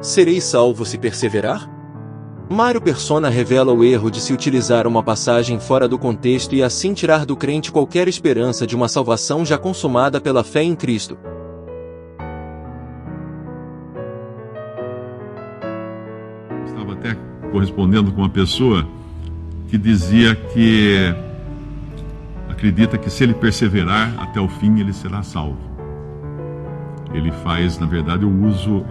Serei salvo se perseverar? Mário Persona revela o erro de se utilizar uma passagem fora do contexto e assim tirar do crente qualquer esperança de uma salvação já consumada pela fé em Cristo. Estava até correspondendo com uma pessoa que dizia que acredita que se ele perseverar até o fim, ele será salvo. Ele faz, na verdade, o uso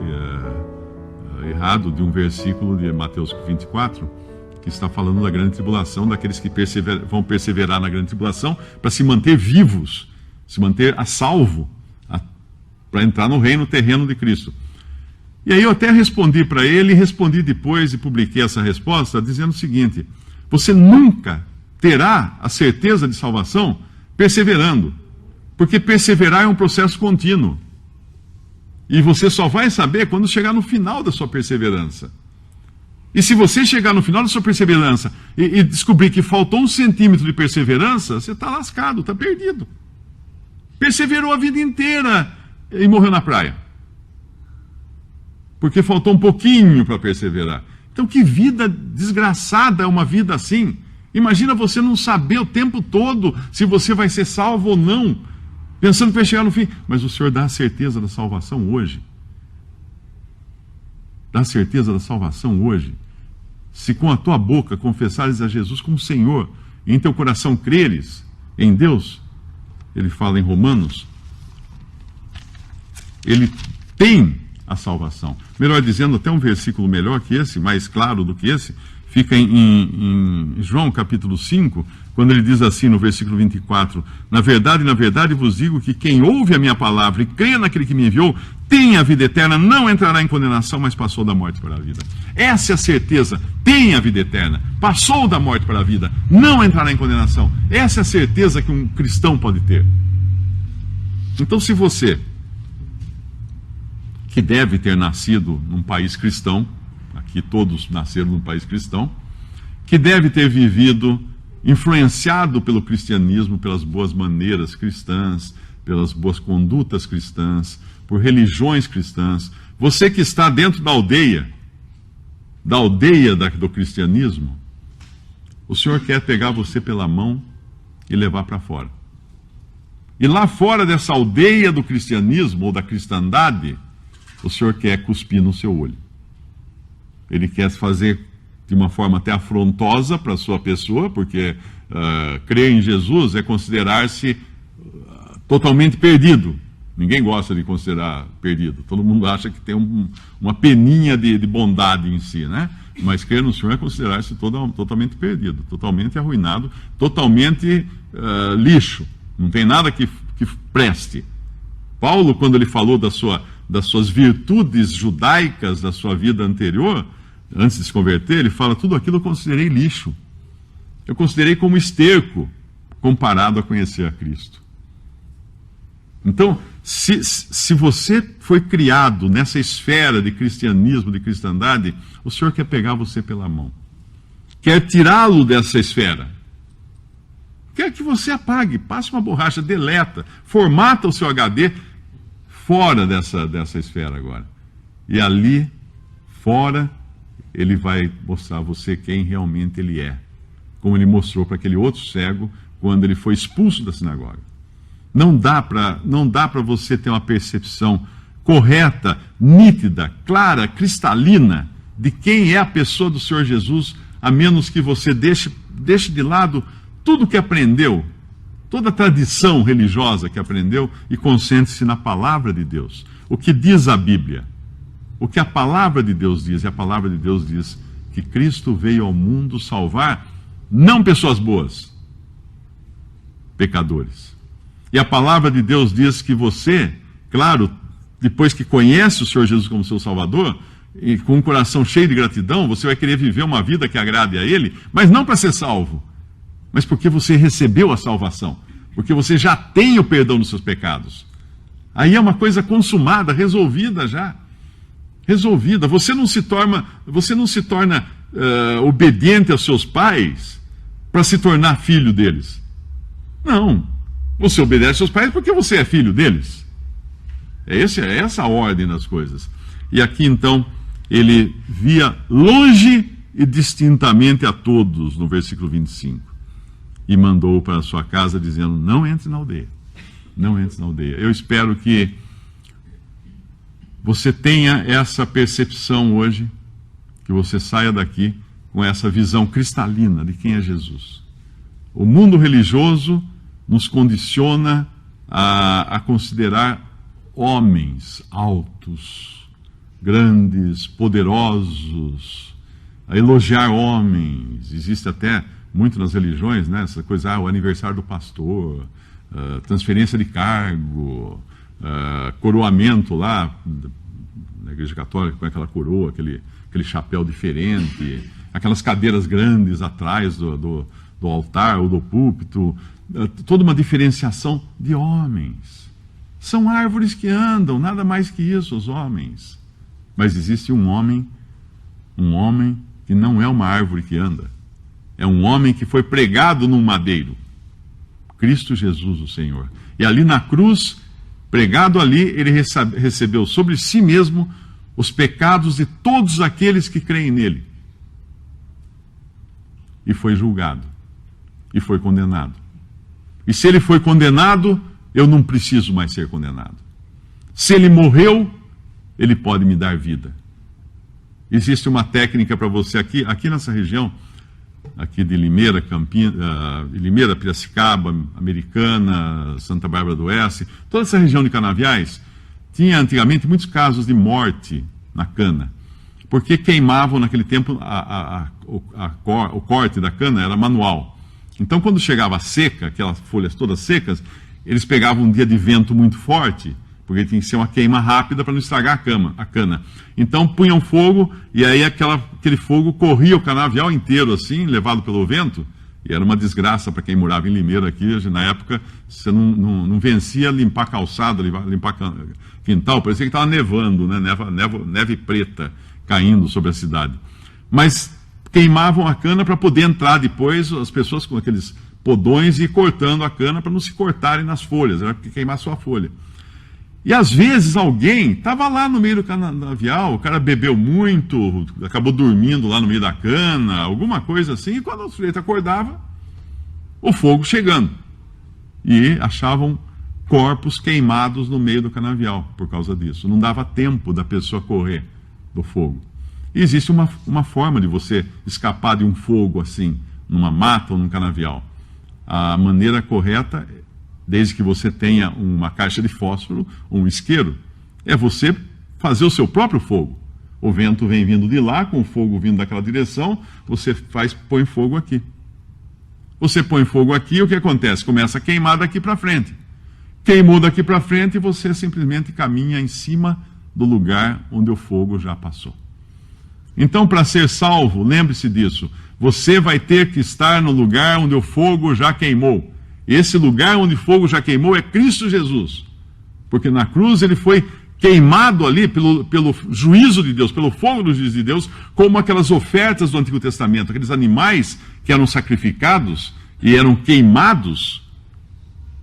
errado de um versículo de Mateus 24, que está falando da grande tribulação, daqueles que vão perseverar na grande tribulação para se manter vivos, se manter a salvo, para entrar no reino terreno de Cristo. E aí eu até respondi para ele, respondi depois e publiquei essa resposta, dizendo o seguinte: você nunca terá a certeza de salvação perseverando, porque perseverar é um processo contínuo. E você só vai saber quando chegar no final da sua perseverança. E se você chegar no final da sua perseverança e descobrir que faltou 1 centímetro de perseverança, você está lascado, está perdido. Perseverou a vida inteira e morreu na praia. Porque faltou um pouquinho para perseverar. Então, que vida desgraçada é uma vida assim? Imagina você não saber o tempo todo se você vai ser salvo ou não, pensando que vai chegar no fim. Mas o Senhor dá a certeza da salvação hoje. Dá a certeza da salvação hoje. Se com a tua boca confessares a Jesus como Senhor, e em teu coração creres em Deus, ele fala em Romanos, ele tem a salvação. Melhor dizendo, até um versículo melhor que esse, mais claro do que esse, fica em João capítulo 5, quando ele diz assim no versículo 24: na verdade vos digo que quem ouve a minha palavra e crê naquele que me enviou, tem a vida eterna, não entrará em condenação, mas passou da morte para a vida. Essa é a certeza, tem a vida eterna, passou da morte para a vida, não entrará em condenação. Essa é a certeza que um cristão pode ter. Então, se você, que deve ter nascido num país cristão, aqui todos nasceram num país cristão, que deve ter vivido influenciado pelo cristianismo, pelas boas maneiras cristãs, pelas boas condutas cristãs, por religiões cristãs, você que está dentro da aldeia do cristianismo, o Senhor quer pegar você pela mão e levar para fora. E lá fora dessa aldeia do cristianismo ou da cristandade, o Senhor quer cuspir no seu olho. Ele quer fazer de uma forma até afrontosa para a sua pessoa, porque crer em Jesus é considerar-se totalmente perdido. Ninguém gosta de considerar perdido. Todo mundo acha que tem uma peninha de bondade em si, né? Mas crer no Senhor é considerar-se totalmente perdido, totalmente arruinado, totalmente lixo. Não tem nada que preste. Paulo, quando ele falou das suas virtudes judaicas da sua vida anterior, antes de se converter, ele fala: tudo aquilo eu considerei lixo. Eu considerei como esterco comparado a conhecer a Cristo. Então, se você foi criado nessa esfera de cristianismo, de cristandade, o Senhor quer pegar você pela mão. Quer tirá-lo dessa esfera. Quer que você apague, passe uma borracha, deleta, formata o seu HD fora dessa esfera agora. E ali, fora, ele vai mostrar a você quem realmente ele é. Como ele mostrou para aquele outro cego quando ele foi expulso da sinagoga. Não dá para você ter uma percepção correta, nítida, clara, cristalina de quem é a pessoa do Senhor Jesus, a menos que você deixe de lado tudo que aprendeu, toda a tradição religiosa que aprendeu, e concentre-se na palavra de Deus. O que diz a Bíblia? O que a palavra de Deus diz? E a palavra de Deus diz que Cristo veio ao mundo salvar não pessoas boas, pecadores. E a palavra de Deus diz que você, claro, depois que conhece o Senhor Jesus como seu Salvador, e com um coração cheio de gratidão, você vai querer viver uma vida que agrade a Ele, mas não para ser salvo, mas porque você recebeu a salvação, porque você já tem o perdão dos seus pecados. Aí é uma coisa consumada, resolvida já. Resolvida. Você não se torna obediente aos seus pais para se tornar filho deles. Não. Você obedece aos seus pais porque você é filho deles. É essa a ordem das coisas. E aqui então, ele via longe e distintamente a todos, no versículo 25, e mandou para a sua casa dizendo: não entre na aldeia, não entre na aldeia. Eu espero que você tenha essa percepção hoje, que você saia daqui com essa visão cristalina de quem é Jesus. O mundo religioso nos condiciona a considerar homens altos, grandes, poderosos, a elogiar homens. Existe até muito nas religiões, né, essa coisa, o aniversário do pastor, transferência de cargo, coroamento lá, na Igreja Católica, com aquela coroa, aquele chapéu diferente, aquelas cadeiras grandes atrás do altar ou do púlpito, toda uma diferenciação de homens. São árvores que andam, nada mais que isso, os homens. Mas existe um homem que não é uma árvore que anda. É um homem que foi pregado num madeiro. Cristo Jesus, o Senhor. E ali na cruz, pregado ali, ele recebeu sobre si mesmo os pecados de todos aqueles que creem nele. E foi julgado. E foi condenado. E se ele foi condenado, eu não preciso mais ser condenado. Se ele morreu, ele pode me dar vida. Existe uma técnica para você aqui nessa região, aqui de Limeira, Limeira, Piracicaba, Americana, Santa Bárbara do Oeste, toda essa região de canaviais, tinha antigamente muitos casos de morte na cana, porque queimavam naquele tempo, o corte da cana era manual. Então, quando chegava a seca, aquelas folhas todas secas, eles pegavam um dia de vento muito forte, porque tinha que ser uma queima rápida para não estragar a cana. Então punham fogo, e aí aquele fogo corria o canavial inteiro, assim, levado pelo vento, e era uma desgraça para quem morava em Limeira aqui. Na época, você não vencia limpar calçada, limpar quintal, parecia que estava nevando, né? Neve preta caindo sobre a cidade. Mas queimavam a cana para poder entrar depois, as pessoas com aqueles podões, e ir cortando a cana para não se cortarem nas folhas, era porque queimar só a folha. E às vezes alguém estava lá no meio do canavial, o cara bebeu muito, acabou dormindo lá no meio da cana, alguma coisa assim, e quando o sujeito acordava, o fogo chegando. E achavam corpos queimados no meio do canavial por causa disso. Não dava tempo da pessoa correr do fogo. E existe uma forma de você escapar de um fogo assim, numa mata ou num canavial. A maneira correta, desde que você tenha uma caixa de fósforo, um isqueiro, é você fazer o seu próprio fogo. O vento vem vindo de lá, com o fogo vindo daquela direção, você põe fogo aqui. Você põe fogo aqui, o que acontece? Começa a queimar daqui para frente. Queimou daqui para frente e você simplesmente caminha em cima do lugar onde o fogo já passou. Então, para ser salvo, lembre-se disso, você vai ter que estar no lugar onde o fogo já queimou. Esse lugar onde o fogo já queimou é Cristo Jesus. Porque na cruz ele foi queimado ali pelo juízo de Deus, pelo fogo do juízo de Deus, como aquelas ofertas do Antigo Testamento, aqueles animais que eram sacrificados e eram queimados.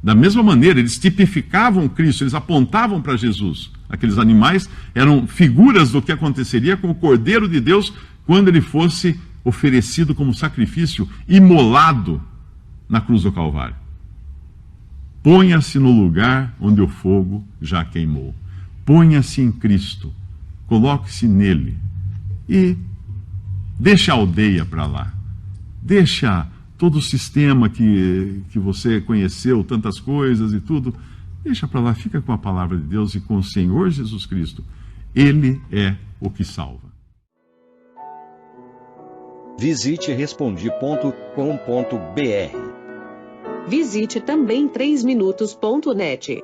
Da mesma maneira, eles tipificavam Cristo, eles apontavam para Jesus. Aqueles animais eram figuras do que aconteceria com o Cordeiro de Deus quando ele fosse oferecido como sacrifício, imolado na cruz do Calvário. Ponha-se no lugar onde o fogo já queimou. Ponha-se em Cristo. Coloque-se nele. E deixa a aldeia para lá. Deixa todo o sistema que você conheceu, tantas coisas e tudo. Deixa para lá, fica com a palavra de Deus e com o Senhor Jesus Cristo. Ele é o que salva. Visite Respondi.com.br. Visite também 3minutos.net.